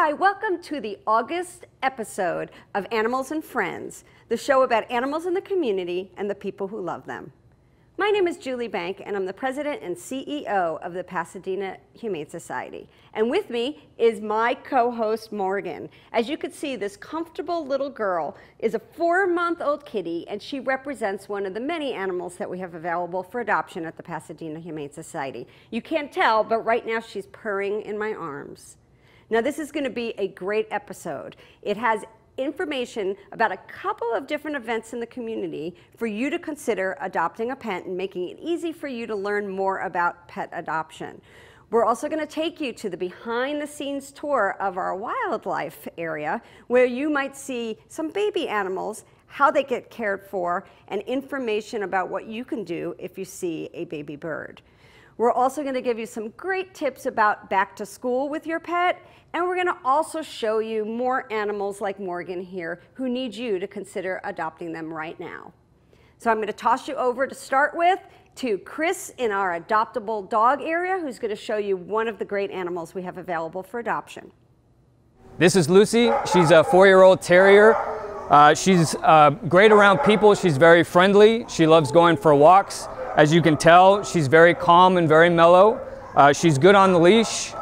Hi, welcome to the August episode of Animals and Friends, the show about animals in the community and the people who love them. My name is Julie Bank, and I'm the president and CEO of the Pasadena Humane Society. And with me is my co-host, Morgan. As you can see, this comfortable little girl is a 4-month-old kitty, and she represents one of the many animals that we have available for adoption at the Pasadena Humane Society. You can't tell, but right now she's purring in my arms. Now, this is going to be a great episode. It has information about a couple of different events in the community for you to consider adopting a pet and making it easy for you to learn more about pet adoption. We're also going to take you to the behind-the-scenes tour of our wildlife area, where you might see some baby animals, how they get cared for, and information about what you can do if you see a baby bird. We're also going to give you some great tips about back to school with your pet, and we're going to also show you more animals like Morgan here who need you to consider adopting them right now. So I'm going to toss you over to start with to Chris in our adoptable dog area, who's going to show you one of the great animals we have available for adoption. This is Lucy. She's a 4-year-old terrier. She's great around people. She's very friendly. She loves going for walks. As you can tell, she's very calm and very mellow. She's good on the leash.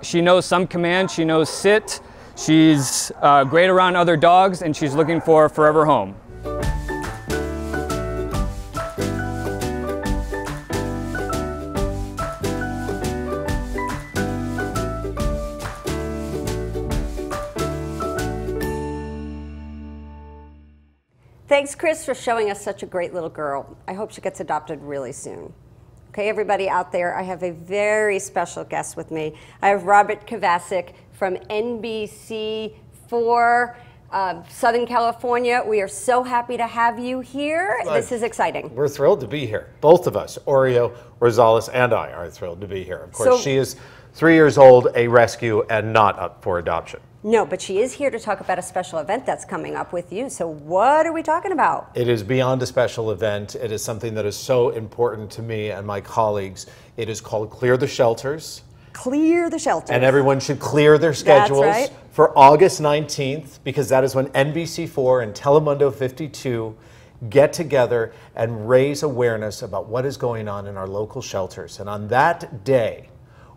She knows some commands. She knows sit. She's great around other dogs, and she's looking for a forever home. Thanks, Chris, for showing us such a great little girl. I hope she gets adopted really soon. Okay, everybody out there, I have a very special guest with me. I have Robert Kovacik from NBC4 Southern California. We are so happy to have you here. This is exciting. We're thrilled to be here. Both of us, Oreo, Rosales, and I are thrilled to be here. Of course, she is 3 years old, a rescue, and not up for adoption. No, but she is here to talk about a special event that's coming up with you. So what are we talking about? It is beyond a special event. It is something that is so important to me and my colleagues. It is called Clear the Shelters. Clear the Shelters. And everyone should clear their schedules for August 19th, because that is when NBC4 and Telemundo 52 get together and raise awareness about what is going on in our local shelters. And on that day,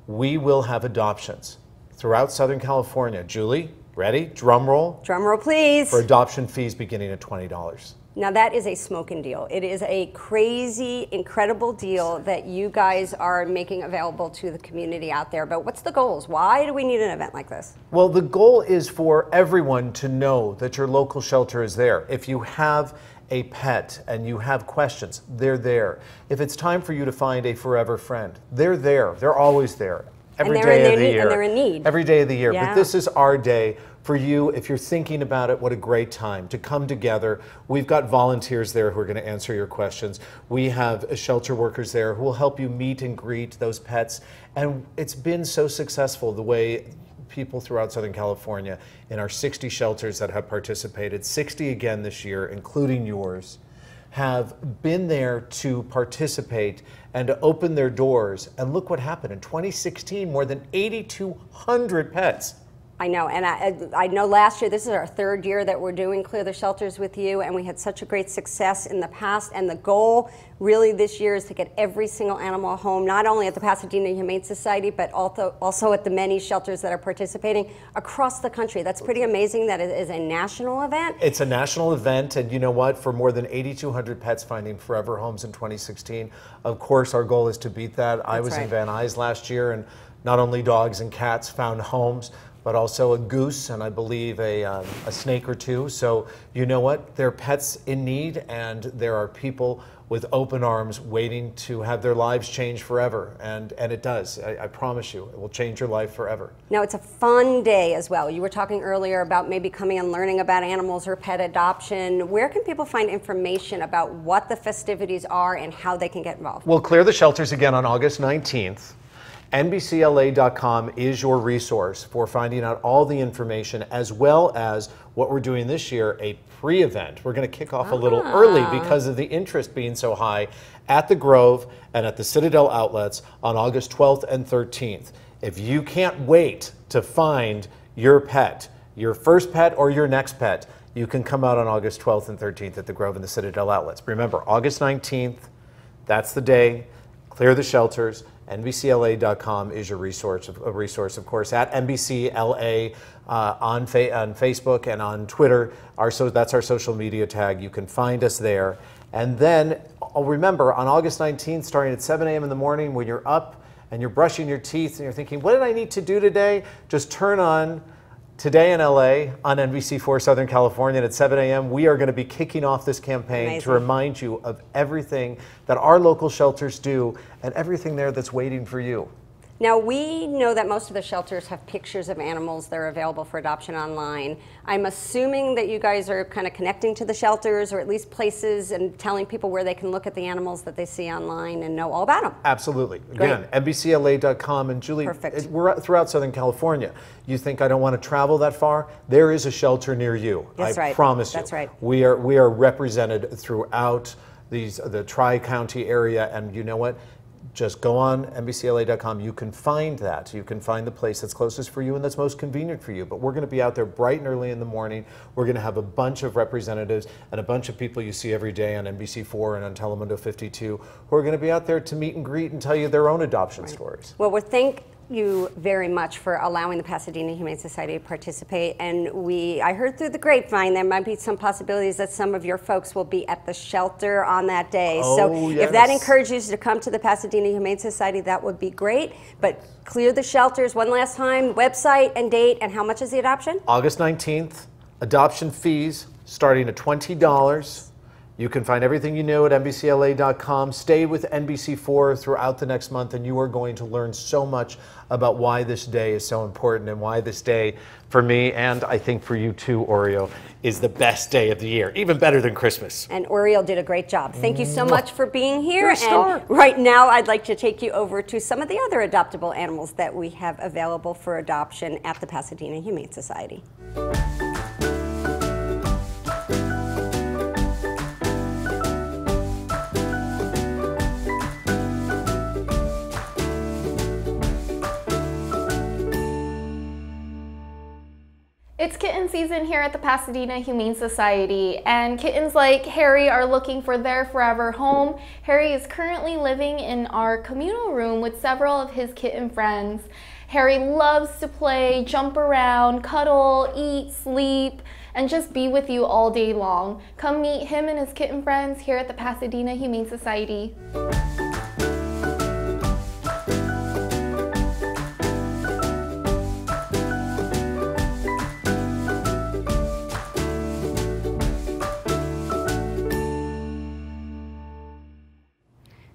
we will have adoptions throughout Southern California. Julie, ready? Drum roll. Drum roll, please. For adoption fees beginning at $20. Now that is a smoking deal. It is a crazy, incredible deal that you guys are making available to the community out there. But what's the goals? Why do we need an event like this? Well, the goal is for everyone to know that your local shelter is there. If you have a pet and you have questions, they're there. If it's time for you to find a forever friend, they're there. They're always there. Every day of the year. And they're in need. Every day of the year. Yeah. But this is our day for you. If you're thinking about it, what a great time to come together. We've got volunteers there who are going to answer your questions. We have shelter workers there who will help you meet and greet those pets. And it's been so successful the way people throughout Southern California in our 60 shelters that have participated, 60 again this year, including yours, have been there to participate and to open their doors. And look what happened. In 2016, more than 8,200 pets. I know, and I know last year, this is our 3rd year that we're doing Clear the Shelters with you, and we had such a great success in the past, and the goal really this year is to get every single animal home, not only at the Pasadena Humane Society, but also at the many shelters that are participating across the country. That's pretty amazing that it is a national event. It's a national event, and you know what? For more than 8,200 pets finding forever homes in 2016, of course our goal is to beat that. I was in Van Nuys last year, and not only dogs and cats found homes, but also a goose and I believe a snake or two. So you know what? There are pets in need, and there are people with open arms waiting to have their lives change forever. And it does. I promise you, it will change your life forever. Now, it's a fun day as well. You were talking earlier about maybe coming and learning about animals or pet adoption. Where can people find information about what the festivities are and how they can get involved? We'll clear the shelters again on August 19th. NBCLA.com is your resource for finding out all the information, as well as what we're doing this year, a pre-event. We're going to kick off a little early because of the interest being so high at the Grove and at the Citadel outlets on August 12th and 13th. If you can't wait to find your pet, your first pet or your next pet, you can come out on August 12th and 13th at the Grove and the Citadel outlets. Remember, August 19th, that's the day. Clear the shelters. NBCLA.com is your resource, of course, at NBCLA on Facebook and on Twitter. That's our social media tag. You can find us there. And then remember, on August 19th, starting at 7 a.m. in the morning, when you're up and you're brushing your teeth and you're thinking, what did I need to do today? Just turn on Today in LA on NBC4 Southern California, and at 7 a.m. we are going to be kicking off this campaign to remind you of everything that our local shelters do and everything there that's waiting for you. Now, we know that most of the shelters have pictures of animals that are available for adoption online. I'm assuming that you guys are kind of connecting to the shelters, or at least places, and telling people where they can look at the animals that they see online and know all about them. Absolutely. Again, NBCLA.com. And Julie, we're throughout Southern California. You think I don't want to travel that far? There is a shelter near you. That's I right. promise you. That's right. We are represented throughout the Tri-County area, and you know what? Just go on NBCLA.com. You can find that. You can find the place that's closest for you and that's most convenient for you. But we're going to be out there bright and early in the morning. We're going to have a bunch of representatives and a bunch of people you see every day on NBC4 and on Telemundo 52 who are going to be out there to meet and greet and tell you their own adoption stories. Well, thank you very much for allowing the Pasadena Humane Society to participate. And I heard through the grapevine there might be some possibilities that some of your folks will be at the shelter on that day. So if that encourages you to come to the Pasadena Humane Society, that would be great. But clear the shelters one last time, website and date, and how much is the adoption? August 19th, adoption fees starting at $20. You can find everything you know at NBCLA.com. Stay with NBC4 throughout the next month, and you are going to learn so much about why this day is so important and why this day, for me, and I think for you too, Oreo, is the best day of the year, even better than Christmas. And Oreo did a great job. Thank you so much for being here. You're a star. And right now, I'd like to take you over to some of the other adoptable animals that we have available for adoption at the Pasadena Humane Society. It's kitten season here at the Pasadena Humane Society, and kittens like Harry are looking for their forever home. Harry is currently living in our communal room with several of his kitten friends. Harry loves to play, jump around, cuddle, eat, sleep, and just be with you all day long. Come meet him and his kitten friends here at the Pasadena Humane Society.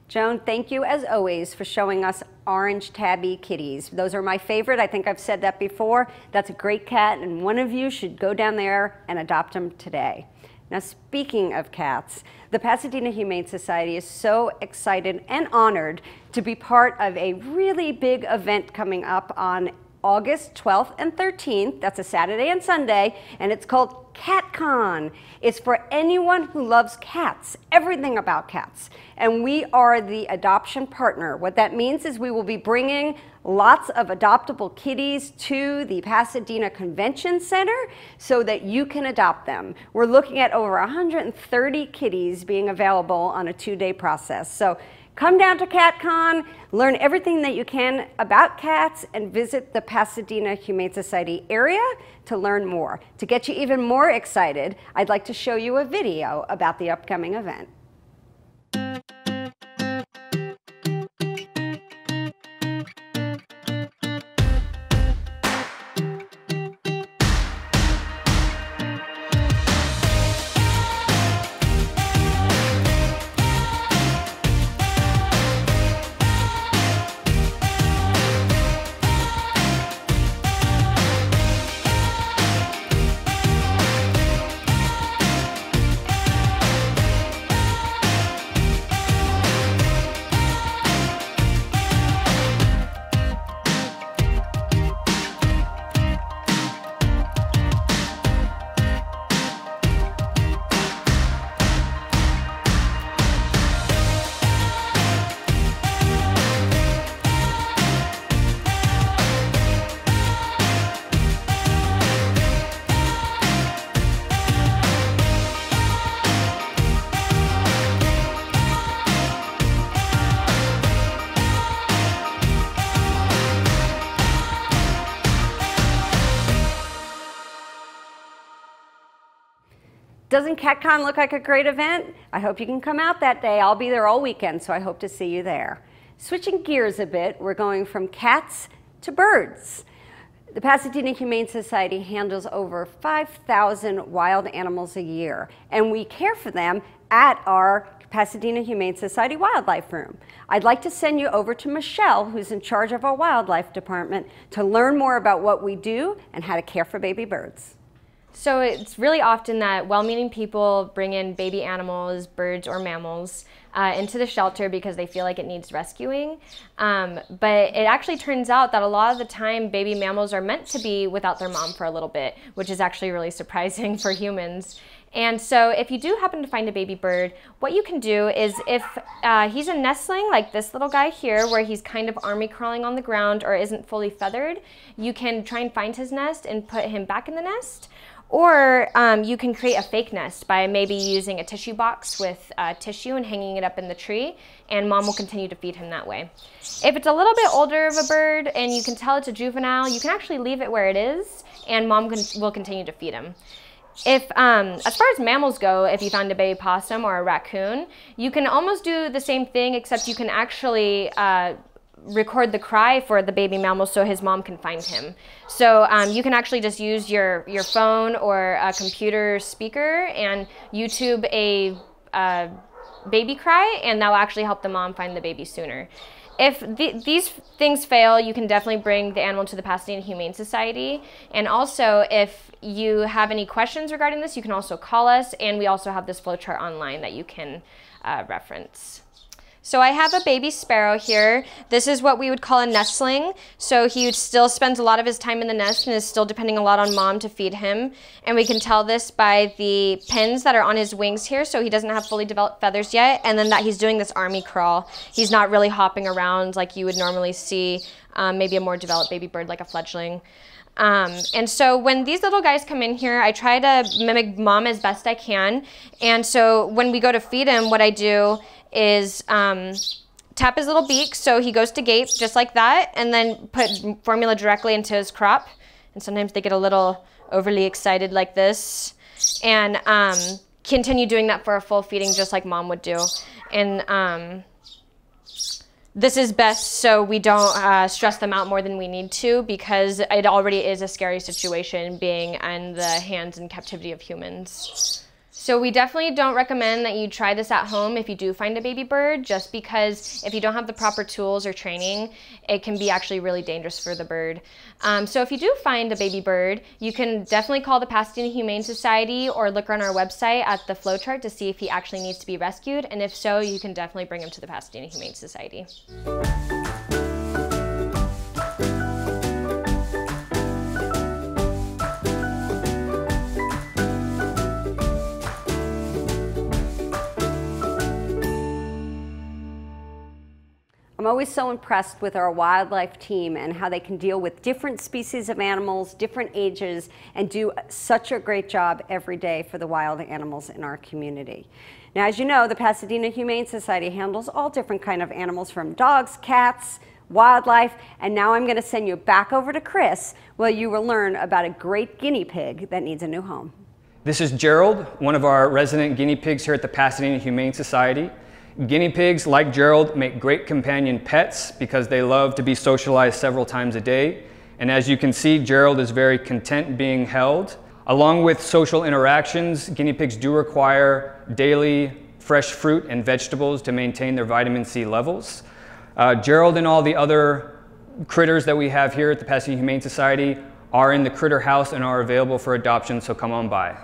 Joan, thank you as always for showing us orange tabby kitties. Those are my favorite. I think I've said that before. That's a great cat, and one of you should go down there and adopt them today. Now, speaking of cats, the Pasadena Humane Society is so excited and honored to be part of a really big event coming up on August 12th and 13th. That's a Saturday and Sunday, and it's called CatCon. It's for anyone who loves cats, everything about cats. And we are the adoption partner. What that means is we will be bringing lots of adoptable kitties to the Pasadena Convention Center so that you can adopt them. We're looking at over 130 kitties being available on a 2-day process. So come down to CatCon, learn everything that you can about cats, and visit the Pasadena Humane Society area to learn more. To get you even more excited, I'd like to show you a video about the upcoming event. Doesn't CatCon look like a great event? I hope you can come out that day. I'll be there all weekend, so I hope to see you there. Switching gears a bit, we're going from cats to birds. The Pasadena Humane Society handles over 5,000 wild animals a year, and we care for them at our Pasadena Humane Society Wildlife Room. I'd like to send you over to Michelle, who's in charge of our wildlife department, to learn more about what we do and how to care for baby birds. So it's really often that well-meaning people bring in baby animals, birds or mammals, into the shelter because they feel like it needs rescuing. But it actually turns out that a lot of the time baby mammals are meant to be without their mom for a little bit, which is actually really surprising for humans. And so if you do happen to find a baby bird, what you can do is if he's a nestling, like this little guy here, where he's kind of army crawling on the ground or isn't fully feathered, you can try and find his nest and put him back in the nest. Or you can create a fake nest by maybe using a tissue box with tissue and hanging it up in the tree, and mom will continue to feed him that way. If it's a little bit older of a bird and you can tell it's a juvenile, you can actually leave it where it is, and mom will continue to feed him. If, as far as mammals go, if you found a baby possum or a raccoon, you can almost do the same thing, except you can actually record the cry for the baby mammal so his mom can find him. So you can actually just use your phone or a computer speaker and YouTube a baby cry, and that will actually help the mom find the baby sooner. If these things fail, you can definitely bring the animal to the Pasadena Humane Society. And also, if you have any questions regarding this, you can also call us, and we also have this flowchart online that you can reference. So I have a baby sparrow here. This is what we would call a nestling. So he still spends a lot of his time in the nest and is still depending a lot on mom to feed him. And we can tell this by the pins that are on his wings here, so he doesn't have fully developed feathers yet, and then that he's doing this army crawl. He's not really hopping around like you would normally see maybe a more developed baby bird like a fledgling. And so when these little guys come in here, I try to mimic mom as best I can. And so when we go to feed him, what I do is tap his little beak so he goes to gape just like that, and then put formula directly into his crop. And sometimes they get a little overly excited like this, and continue doing that for a full feeding just like mom would do. And this is best so we don't stress them out more than we need to, because it already is a scary situation being in the hands and captivity of humans. So we definitely don't recommend that you try this at home if you do find a baby bird, just because if you don't have the proper tools or training, it can be actually really dangerous for the bird. So if you do find a baby bird, you can definitely call the Pasadena Humane Society or look on our website at the flowchart to see if he actually needs to be rescued. And if so, you can definitely bring him to the Pasadena Humane Society. I'm always so impressed with our wildlife team and how they can deal with different species of animals, different ages, and do such a great job every day for the wild animals in our community. Now, as you know, the Pasadena Humane Society handles all different kinds of animals, from dogs, cats, wildlife, and now I'm going to send you back over to Chris, where you will learn about a great guinea pig that needs a new home. This is Gerald, one of our resident guinea pigs here at the Pasadena Humane Society. Guinea pigs, like Gerald, make great companion pets because they love to be socialized several times a day. And as you can see, Gerald is very content being held. Along with social interactions, guinea pigs do require daily fresh fruit and vegetables to maintain their vitamin C levels. Gerald and all the other critters that we have here at the Pasadena Humane Society are in the critter house and are available for adoption, so come on by.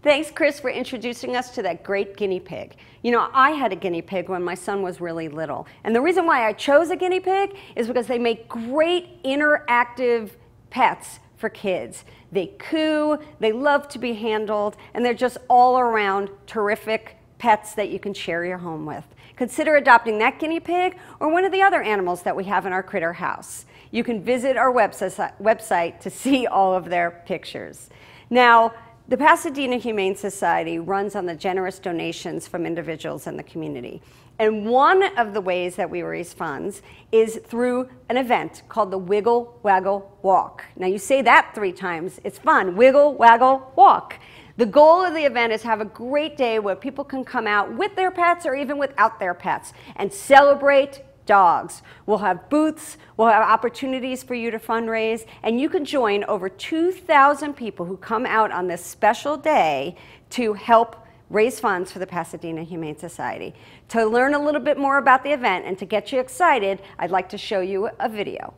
Thanks, Chris, for introducing us to that great guinea pig. You know, I had a guinea pig when my son was really little. And the reason why I chose a guinea pig is because they make great interactive pets for kids. They coo, they love to be handled, and they're just all around terrific pets that you can share your home with. Consider adopting that guinea pig or one of the other animals that we have in our critter house. You can visit our website to see all of their pictures. Now, The Pasadena Humane Society runs on the generous donations from individuals in the community. And one of the ways that we raise funds is through an event called the Wiggle Waggle Walk. Now you say that 3 times, it's fun, Wiggle Waggle Walk. The goal of the event is to have a great day where people can come out with their pets or even without their pets and celebrate dogs. We'll have booths, we'll have opportunities for you to fundraise, and you can join over 2,000 people who come out on this special day to help raise funds for the Pasadena Humane Society. To learn a little bit more about the event and to get you excited, I'd like to show you a video.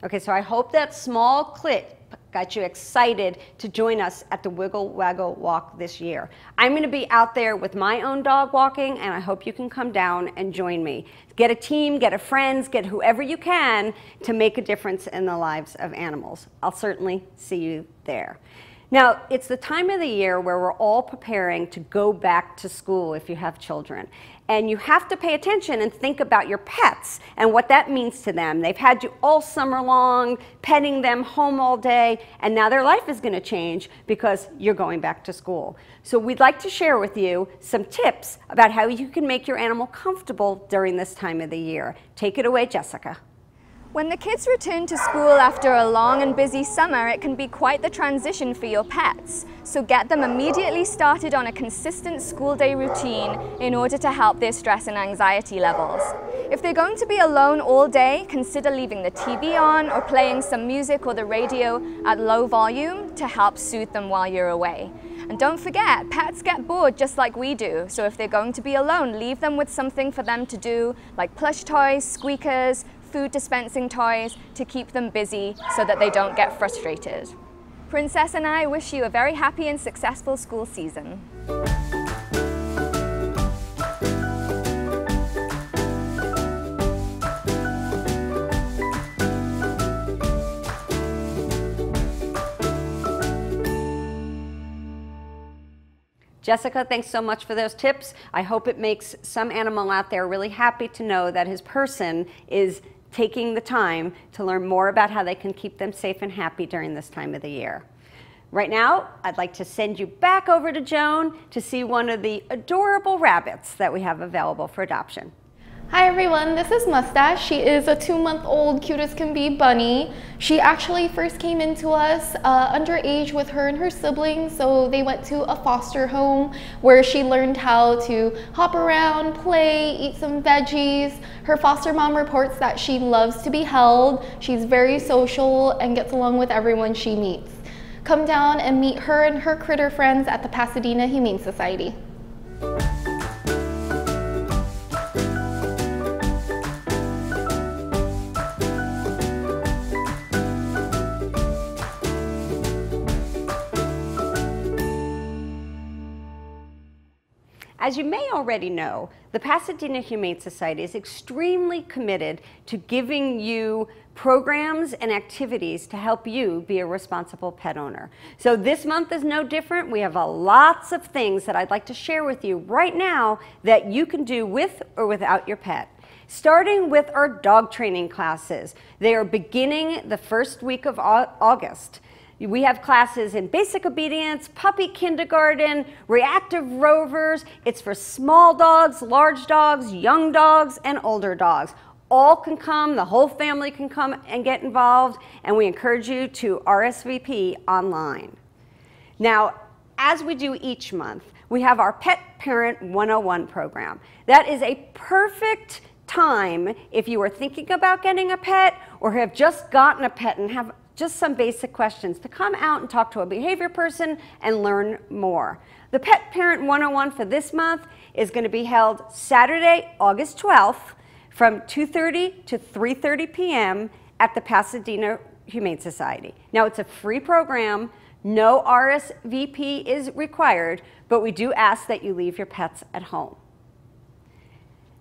Okay, so I hope that small clip got you excited to join us at the Wiggle Waggle Walk this year. I'm going to be out there with my own dog walking, and I hope you can come down and join me. Get a team, get a friends, get whoever you can to make a difference in the lives of animals. I'll certainly see you there. Now, it's the time of the year where we're all preparing to go back to school if you have children. And you have to pay attention and think about your pets and what that means to them. They've had you all summer long, petting them, home all day, and now their life is going to change because you're going back to school. So we'd like to share with you some tips about how you can make your animal comfortable during this time of the year. Take it away, Jessica. When the kids return to school after a long and busy summer, it can be quite the transition for your pets. So get them immediately started on a consistent school day routine in order to help their stress and anxiety levels. If they're going to be alone all day, consider leaving the TV on or playing some music or the radio at low volume to help soothe them while you're away. And don't forget, pets get bored just like we do. So if they're going to be alone, leave them with something for them to do, like plush toys, squeakers, food dispensing toys, to keep them busy so that they don't get frustrated. Princess and I wish you a very happy and successful school season. Jessica, thanks so much for those tips. I hope it makes some animal out there really happy to know that his person is taking the time to learn more about how they can keep them safe and happy during this time of the year. Right now, I'd like to send you back over to Joan to see one of the adorable rabbits that we have available for adoption. Hi everyone, this is Mustache. She is a 2-month-old, cute as can be bunny. She actually first came into us underage with her and her siblings, so they went to a foster home where she learned how to hop around, play, eat some veggies. Her foster mom reports that she loves to be held. She's very social and gets along with everyone she meets. Come down and meet her and her critter friends at the Pasadena Humane Society. As you may already know, the Pasadena Humane Society is extremely committed to giving you programs and activities to help you be a responsible pet owner. So this month is no different. We have lots of things that I'd like to share with you right now that you can do with or without your pet. Starting with our dog training classes. They are beginning the first week of August. We have classes in basic obedience, puppy kindergarten, reactive rovers. It's for small dogs, large dogs, young dogs, and older dogs. All can come, the whole family can come and get involved, and we encourage you to RSVP online. Now, as we do each month, we have our Pet Parent 101 program. That is a perfect time if you are thinking about getting a pet or have just gotten a pet and have just some basic questions to come out and talk to a behavior person and learn more. The Pet Parent 101 for this month is going to be held Saturday, August 12th from 2:30 to 3:30 p.m. at the Pasadena Humane Society. Now, it's a free program. No RSVP is required, but we do ask that you leave your pets at home.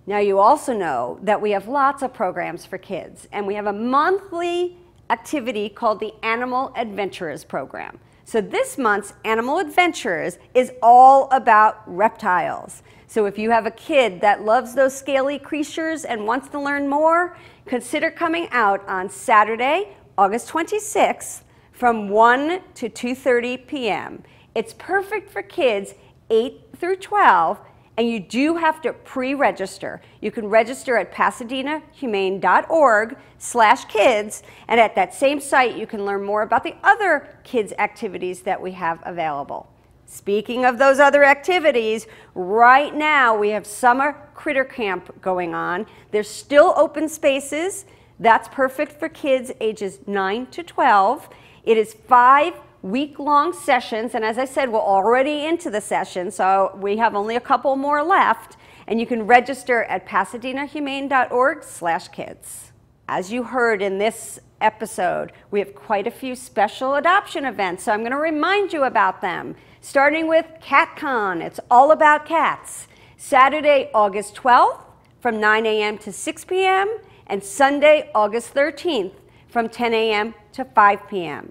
Now, you also know that we have lots of programs for kids, and we have a monthly activity called the Animal Adventurers Program. So this month's Animal Adventurers is all about reptiles. So if you have a kid that loves those scaly creatures and wants to learn more, consider coming out on Saturday, August 26th from 1 to 2:30 p.m. It's perfect for kids 8 through 12, and you do have to pre-register. You can register at pasadenahumane.org/kids, and at that same site you can learn more about the other kids activities that we have available. Speaking of those other activities, right now we have summer critter camp going on. There's still open spaces. That's perfect for kids ages 9 to 12. It is 5 week-long sessions, and as I said, we're already into the session, so we have only a couple more left, and you can register at pasadenahumane.org/kids. As you heard in this episode, we have quite a few special adoption events, so I'm going to remind you about them. Starting with CatCon, it's all about cats. Saturday, August 12th from 9 a.m. to 6 p.m. and Sunday, August 13th from 10 a.m. to 5 p.m.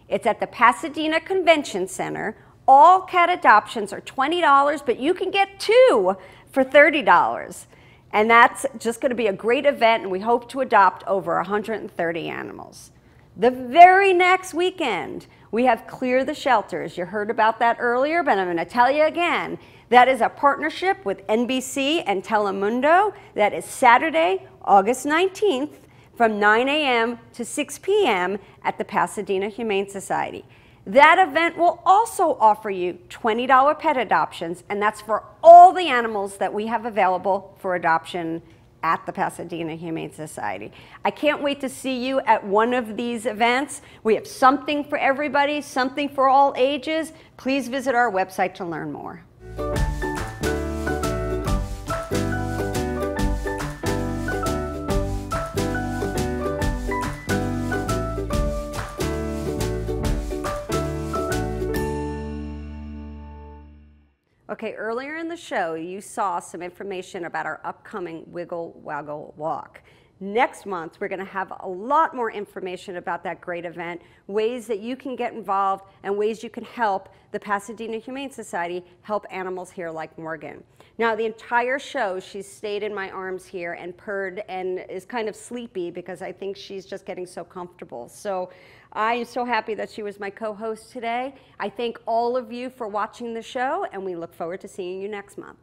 It's at the Pasadena Convention Center. All cat adoptions are $20, but you can get 2 for $30. And that's just going to be a great event, and we hope to adopt over 130 animals. The very next weekend, we have Clear the Shelters. You heard about that earlier, but I'm going to tell you again. That is a partnership with NBC and Telemundo. That is Saturday, August 19th from 9 a.m. to 6 p.m. at the Pasadena Humane Society. That event will also offer you $20 pet adoptions, and that's for all the animals that we have available for adoption at the Pasadena Humane Society. I can't wait to see you at one of these events. We have something for everybody, something for all ages. Please visit our website to learn more. Okay, earlier in the show, you saw some information about our upcoming Wiggle Waggle Walk. Next month, we're going to have a lot more information about that great event, ways that you can get involved, and ways you can help the Pasadena Humane Society help animals here like Morgan. Now, the entire show, she's stayed in my arms here and purred and is kind of sleepy because I think she's just getting so comfortable. So I am so happy that she was my co-host today. I thank all of you for watching the show, and we look forward to seeing you next month.